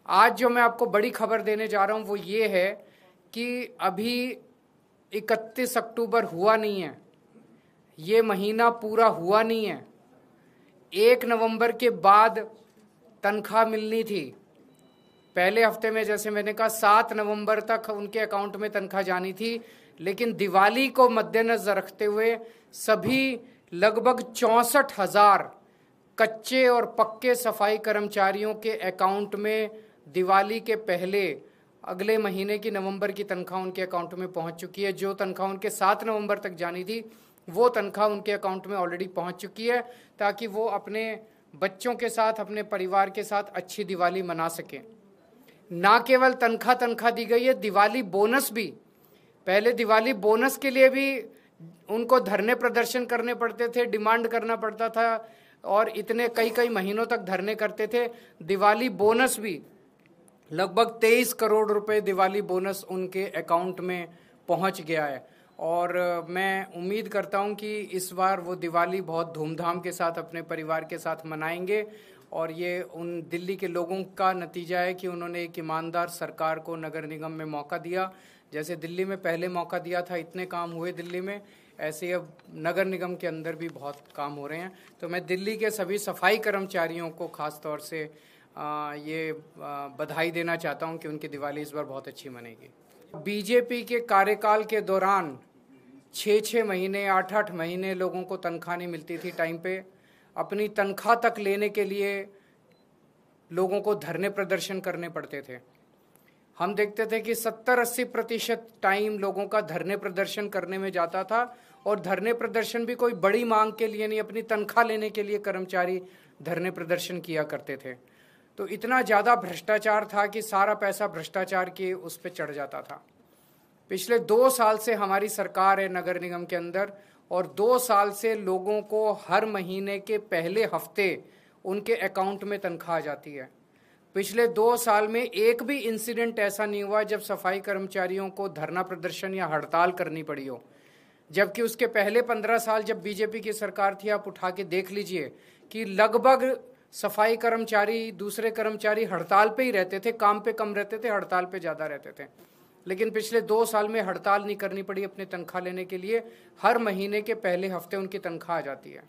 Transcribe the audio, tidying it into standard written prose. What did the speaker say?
आज जो मैं आपको बड़ी खबर देने जा रहा हूं वो ये है कि अभी 31 अक्टूबर हुआ नहीं है, ये महीना पूरा हुआ नहीं है। 1 नवंबर के बाद तनख्वाह मिलनी थी। पहले हफ्ते में जैसे मैंने कहा 7 नवंबर तक उनके अकाउंट में तनख्वाह जानी थी, लेकिन दिवाली को मद्देनजर रखते हुए सभी लगभग 64,000 कच्चे और पक्के सफाई कर्मचारियों के अकाउंट में दिवाली के पहले अगले महीने की नवंबर की तनख्वाह उनके अकाउंट में पहुंच चुकी है। जो तनख्वाह उनके 7 नवंबर तक जानी थी वो तनख्वाह उनके अकाउंट में ऑलरेडी पहुंच चुकी है, ताकि वो अपने बच्चों के साथ, अपने परिवार के साथ अच्छी दिवाली मना सकें। ना केवल तनख्वाह दी गई है, दिवाली बोनस भी। पहले दिवाली बोनस के लिए भी उनको धरने प्रदर्शन करने पड़ते थे, डिमांड करना पड़ता था और इतने कई महीनों तक धरने करते थे। दिवाली बोनस भी लगभग 23 करोड़ रुपए दिवाली बोनस उनके अकाउंट में पहुंच गया है। और मैं उम्मीद करता हूं कि इस बार वो दिवाली बहुत धूमधाम के साथ अपने परिवार के साथ मनाएंगे। और ये उन दिल्ली के लोगों का नतीजा है कि उन्होंने एक ईमानदार सरकार को नगर निगम में मौका दिया। जैसे दिल्ली में पहले मौका दिया था, इतने काम हुए दिल्ली में, ऐसे ही अब नगर निगम के अंदर भी बहुत काम हो रहे हैं। तो मैं दिल्ली के सभी सफाई कर्मचारियों को खास तौर से ये बधाई देना चाहता हूं कि उनकी दिवाली इस बार बहुत अच्छी मनेगी। बीजेपी के कार्यकाल के दौरान 6-6 महीने, 8-8 महीने लोगों को तनख्वाह नहीं मिलती थी टाइम पे। अपनी तनख्वाह तक लेने के लिए लोगों को धरने प्रदर्शन करने पड़ते थे। हम देखते थे कि 70-80% टाइम लोगों का धरने प्रदर्शन करने में जाता था, और धरने प्रदर्शन भी कोई बड़ी मांग के लिए नहीं, अपनी तनख्वाह लेने के लिए कर्मचारी धरने प्रदर्शन किया करते थे। तो इतना ज़्यादा भ्रष्टाचार था कि सारा पैसा भ्रष्टाचार के उस पर चढ़ जाता था। पिछले 2 साल से हमारी सरकार है नगर निगम के अंदर, और 2 साल से लोगों को हर महीने के पहले हफ्ते उनके अकाउंट में तनख्वाह आ जाती है। पिछले 2 साल में एक भी इंसिडेंट ऐसा नहीं हुआ जब सफाई कर्मचारियों को धरना प्रदर्शन या हड़ताल करनी पड़ी हो। जबकि उसके पहले 15 साल जब बीजेपी की सरकार थी, आप उठा के देख लीजिए कि लगभग सफाई कर्मचारी, दूसरे कर्मचारी हड़ताल पे ही रहते थे, काम पे कम रहते थे, हड़ताल पे ज़्यादा रहते थे। लेकिन पिछले 2 साल में हड़ताल नहीं करनी पड़ी अपनी तनख्वाह लेने के लिए। हर महीने के पहले हफ्ते उनकी तनख्वाह आ जाती है।